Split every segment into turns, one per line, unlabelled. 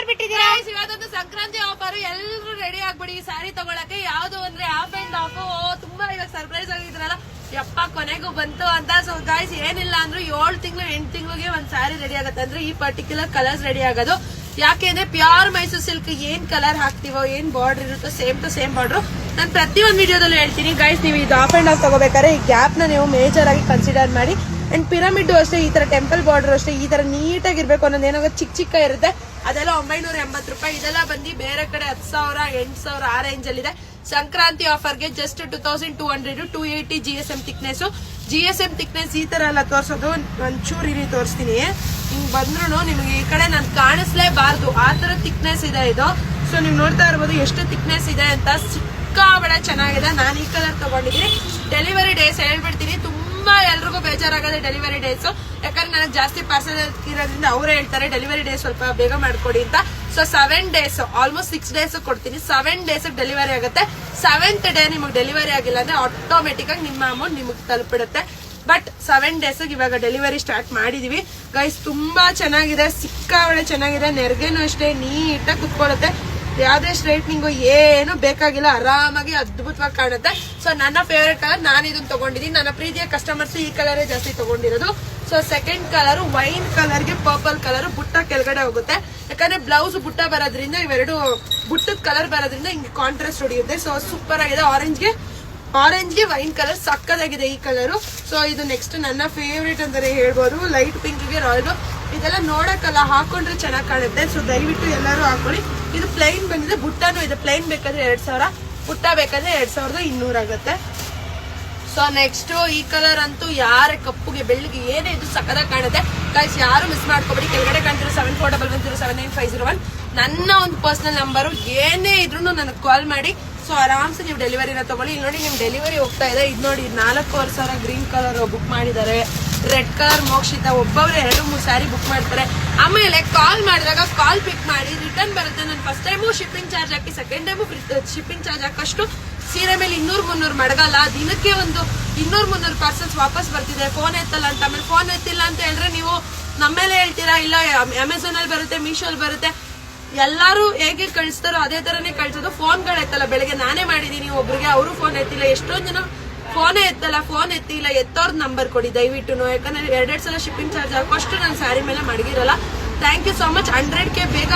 ಹೇಳ್ಬಿಟ್ಟಿದ್ದೀರಾ.
ಇವತ್ತೊಂದು ಸಂಕ್ರಾಂತಿ ಆಫರ್, ಎಲ್ಲರೂ ರೆಡಿ ಆಗ್ಬಿಡಿ ಸ್ಯಾರಿ ತಗೊಳಕ್ಕೆ. ಯಾವ್ದು ಅಂದ್ರೆ ಆಫ್ ಅಂಡ್ ಆಫ್ ತುಂಬಾ ಇವಾಗ ಸರ್ಪ್ರೈಸ್ ಆಗಿದ್ರಲ್ಲ, ಯಪ್ಪ ಕೊನೆಗೂ ಬಂತು ಅಂತ. ಸೊ ಗೈಸ್ ಏನಿಲ್ಲ ಅಂದ್ರೆ 7 ತಿಂಗಳು 8 ತಿಂಗಳಿಗೆ ಒಂದ್ ಸ್ಯಾರಿ ರೆಡಿ ಆಗುತ್ತೆ. ಅಂದ್ರೆ ಈ ಪರ್ಟಿಕ್ಯುಲರ್ ಕಲರ್ಸ್ ರೆಡಿ ಆಗೋದು. ಯಾಕೆಂದ್ರೆ ಪ್ಯೂರ್ ಮೈಸೂರು ಸಿಲ್ಕ್ ಏನ್ ಕಲರ್ ಹಾಕ್ತಿವೋ, ಏನ್ ಬಾರ್ಡರ್ ಇರುತ್ತೋ ಸೇಮ್ ಟು ಸೇಮ್ ಬಾರ್ಡರ್. ನಾನು ಪ್ರತಿಯೊಂದು ವಿಡಿಯೋದಲ್ಲೂ ಹೇಳ್ತೀನಿ ಗೈಸ್, ನೀವು ಇದು ಆಫ್ ಅಂಡ್ ಆಫ್ ತಗೋಬೇಕಾದ್ರೆ ಈ ಗ್ಯಾಪ್ ನ ನೀವು ಮೇಜರ್ ಆಗಿ ಕನ್ಸಿಡರ್ ಮಾಡಿ. ಅಂಡ್ ಪಿರಮಿಡ್ ಅಷ್ಟೇ, ಈ ತರ ಟೆಂಪಲ್ ಬಾರ್ಡರ್ ಅಷ್ಟೇ ಈ ತರ ನೀಟಾಗಿ ಇರ್ಬೇಕು. ಅನ್ನೋದು ಏನಾಗ ಚಿಕ್ಕ ಇರುತ್ತೆ, ಅದೆಲ್ಲ 980 ರೂಪಾಯಿ. ಇದೆಲ್ಲ ಬಂದು ಬೇರೆ ಕಡೆ 10,000 8,000 ಆ ರೇಂಜ್ ಅಲ್ಲಿ ಇದೆ. ಸಂಕ್ರಾಂತಿ ಆಫರ್ಗೆ just 2200 280 GSM thickness. GSM thickness ಈ ತರ ಎಲ್ಲ ತೋರ್ಸೋದು. ಒಂಚೂರು ಇಲ್ಲಿ ತೋರಿಸ್ತೀನಿ, ಹಿಂಗ್ ಬಂದ್ರು ನಿಮ್ಗೆ ಈ ಕಡೆ ನಾನು ಕಾಣಿಸ್ಲೇಬಾರ್ದು ಆ ತರ ಥಿಕ್ನೆಸ್ ಇದೆ ಇದು. ಸೊ ನೀವು ನೋಡ್ತಾ ಇರ್ಬೋದು ಎಷ್ಟು ಥಿಕ್ನೆಸ್ ಇದೆ ಅಂತ. ಸಿಕ್ಕಾಬಳೆ ಚೆನ್ನಾಗಿದೆ. ನಾನು ಈ ಕಲರ್ ತಗೊಂಡಿದ್ದೀನಿ. ಡೆಲಿವರಿ ಡೇಸ್ ಹೇಳ್ಬಿಡ್ತೀನಿ, ತುಂಬಾ ಎಲ್ರಿಗೂ ಬೇಜಾರಾಗದೆ ಡೆಲಿವರಿ ಡೇಸ್. ಯಾಕಂದ್ರೆ ನನಗೆ ಜಾಸ್ತಿ ಪಾರ್ಸಲ್ ಇರೋದ್ರಿಂದ ಅವರೇ ಹೇಳ್ತಾರೆ ಡೆಲಿವರಿ ಡೇಸ್ ಸ್ವಲ್ಪ ಬೇಗ ಮಾಡ್ಕೊಡಿ ಅಂತ. ಸೊ 7 ಡೇಸ್, ಆಲ್ಮೋಸ್ಟ್ 6 ಡೇಸ್ ಕೊಡ್ತೀನಿ. 7 ಡೇಸ್ ಡೆಲಿವರಿ ಆಗುತ್ತೆ. 7th ಡೇ ನಿಮಗೆ ಡೆಲಿವರಿ ಆಗಿಲ್ಲ ಅಂದ್ರೆ ಆಟೋಮೆಟಿಕ್ ಆಗಿ ನಿಮ್ಮ ಅಮೌಂಟ್ ನಿಮಗೆ ತಲುಪಿಡುತ್ತೆ. ಬಟ್ 7 ಡೇಸ್ ಇವಾಗ ಡೆಲಿವರಿ ಸ್ಟಾರ್ಟ್ ಮಾಡಿದೀವಿ ಗೈಸ್. ತುಂಬಾ ಚೆನ್ನಾಗಿದೆ, ಸಿಕ್ಕಾಬಳೆ ಚೆನ್ನಾಗಿದೆ. ನೆರ್ಗೆನೂ ಅಷ್ಟೇ ನೀಟಾಗಿ ಕುತ್ಕೊಳ್ಳುತ್ತೆ. ಯಾವ್ದೇ ಸ್ಟ್ರೈಟ್ನಿಂಗು ಏನು ಬೇಕಾಗಿಲ್ಲ, ಆರಾಮಾಗಿ ಅದ್ಭುತವಾಗಿ ಕಾಣುತ್ತೆ. ಸೊ ನನ್ನ ಫೇವರೇಟ್ ಕಲರ್, ನಾನು ಇದನ್ನ ತಗೊಂಡಿದ್ದೀನಿ. ನನ್ನ ಪ್ರೀತಿಯ ಕಸ್ಟಮರ್ಸ್ ಈ ಕಲರೇ ಜಾಸ್ತಿ ತಗೊಂಡಿರೋದು. ಸೊ ಸೆಕೆಂಡ್ ಕಲರ್ ವೈನ್ ಕಲರ್ಗೆ ಪರ್ಪಲ್ ಕಲರ್ ಬುಟ್ಟ ಕೆಳಗಡೆ ಹೋಗುತ್ತೆ. ಯಾಕಂದ್ರೆ ಬ್ಲೌಸ್ ಬುಟ್ಟ ಬರೋದ್ರಿಂದ, ಇವೆರಡು ಬುಟ್ಟದ ಕಲರ್ ಬರೋದ್ರಿಂದ ಹಿಂಗೆ ಕಾಂಟ್ರಾಸ್ಟ್ ಹೊಡಿಯುತ್ತೆ. ಸೊ ಸೂಪರ್ ಆಗಿದೆ. ಆರೆಂಜ್ಗೆ ವೈನ್ ಕಲರ್ ಸಕ್ಕದಾಗಿದೆ ಈ ಕಲರು. ಸೊ ಇದು ನೆಕ್ಸ್ಟ್ ನನ್ನ ಫೇವ್ರೇಟ್ ಅಂತಾನೆ ಹೇಳ್ಬೋದು. ಲೈಟ್ ಪಿಂಕ್ಗೆ ರಾಯಲ್, ಇದೆಲ್ಲ ನೋಡಕ್ಕಲ್ಲ, ಹಾಕೊಂಡ್ರೆ ಚೆನ್ನಾಗಿ ಕಾಣುತ್ತೆ. ಸೊ ದಯವಿಟ್ಟು ಎಲ್ಲರೂ ಹಾಕೊಳ್ಳಿ. ಇದು ಪ್ಲೈನ್ ಬಂದಿದೆ, ಬುಟ್ಟನೂ ಇದೆ. ಪ್ಲೈನ್ ಬೇಕಾದ್ರೆ 2000, ಬುಟ್ಟ ಬೇಕಾದ್ರೆ 2200 ಆಗುತ್ತೆ. ಸೊ ನೆಕ್ಸ್ಟ್ ಈ ಕಲರ್ ಅಂತೂ ಯಾರ ಕಪ್ಪುಗೆ ಬೆಳ್ಳಿಗೆ ಏನೇ ಇದು ಸಕ್ಕದಾಗಿ ಕಾಣುತ್ತೆ ಗೈಸ್. ಯಾರು ಮಿಸ್ ಮಾಡ್ಕೋಬೇಡಿ. ಕೆಳಗಡೆ ಕಾಣ್ತಿರೋ 7411079501 ನನ್ನ ಒಂದು ಪರ್ಸನಲ್ ನಂಬರು. ಏನೇ ಇದ್ರು ನನಗೆ ಕಾಲ್ ಮಾಡಿ. ಸೊ ಆರಾಮ್ಸೆ ನೀವು ಡೆಲಿವರಿನ ತಗೊಳ್ಳಿ. ಇಲ್ಲಿ ನೋಡಿ ನಿಮ್ ಡೆಲಿವರಿ ಹೋಗ್ತಾ ಇದೆ. ಇದು ನೋಡಿ 4,500 ಗ್ರೀನ್ ಕಲರ್ ಬುಕ್ ಮಾಡಿದ್ದಾರೆ. ರೆಡ್ ಕಲರ್ ಮೋಕ್ಷಿತ ಒಬ್ಬೊಬ್ರು 2-3 ಸ್ಯಾರಿ ಬುಕ್ ಮಾಡ್ತಾರೆ. ಆಮೇಲೆ ಕಾಲ್ ಮಾಡಿದಾಗ ಕಾಲ್ ಪಿಕ್ ಮಾಡಿ ರಿಟರ್ನ್ ಬರುತ್ತೆ. ನಾನು ಫಸ್ಟ್ ಟೈಮು ಶಿಪ್ಪಿಂಗ್ ಚಾರ್ಜ್ ಹಾಕಿ, ಸೆಕೆಂಡ್ ಟೈಮು ಶಿಪ್ಪಿಂಗ್ ಚಾರ್ಜ್ ಹಾಕಷ್ಟು ಸೀರೆ ಮೇಲೆ 200-300 ಮಡಗಲ್ಲ. ದಿನಕ್ಕೆ ಒಂದು 200-300 ಪಾರ್ಸಲ್ಸ್ ವಾಪಸ್ ಬರ್ತಿದೆ. ಫೋನ್ ಎತ್ತಲ್ಲ ಅಂತ. ಆಮೇಲೆ ಫೋನ್ ಎತ್ತಿಲ್ಲ ಅಂತ ಹೇಳಿದ್ರೆ ನೀವು ನಮ್ಮೇಲೆ ಹೇಳ್ತೀರಾ, ಇಲ್ಲ ಅಮೆಝಾನ್ ಅಲ್ಲಿ ಬರುತ್ತೆ, ಮೀಶೋ ಅಲ್ಲಿ ಬರುತ್ತೆ. ಎಲ್ಲಾರು ಹೇಗೆ ಕಳಿಸ್ತಾರೋ ಅದೇ ತರನೇ ಕಳ್ಸೋದು. ಫೋನ್ಗಳು ಎತ್ತಲ್ಲ. ಬೆಳಗ್ಗೆ ನಾನೇ ಮಾಡಿದೀನಿ ಒಬ್ರಿಗೆ, ಅವರು ಫೋನ್ ಎತ್ತಿಲ್ಲ. ಎಷ್ಟೊಂದ್ ಜನ ಫೋನೇ ಎತ್ತಲ್ಲ, ಫೋನ್ ಎತ್ತಿಲ್ಲ. ಎತ್ತೋರ್ದು ನಂಬರ್ ಕೊಡಿ ದಯವಿಟ್ಟು. ಯಾಕಂದ್ರೆ 2 ಸಲ ಶಿಪ್ಪಿಂಗ್ ಚಾರ್ಜ್ ಹಾಕೋಷ್ಟು ನನ್ನ ಸ್ಯಾರಿ ಮೇಲೆ ಮಡಗಿರಲ್ಲ. Thank you so much. 100K ಬೇಗ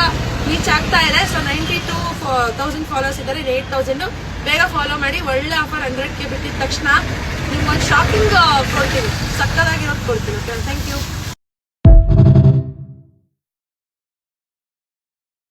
ರೀಚ್ ಆಗ್ತಾ ಇದೆ. ಸೊ 92,000 ಫಾಲೋವರ್ಸ್ ಇದ್ದಾರೆ. 8,000 ಬೇಗ ಫಾಲೋ ಮಾಡಿ. ಒಳ್ಳೆ ಆಫರ್. 100K ಬಿಟ್ಟಿದ ತಕ್ಷಣ ನಿಮ್ಗೊಂದು ಶಾಪಿಂಗ್ ಕೊಡ್ತೀನಿ, ಸಕ್ಕದಾಗಿರೋದು ಕೊಡ್ತೀನಿ. Thank you.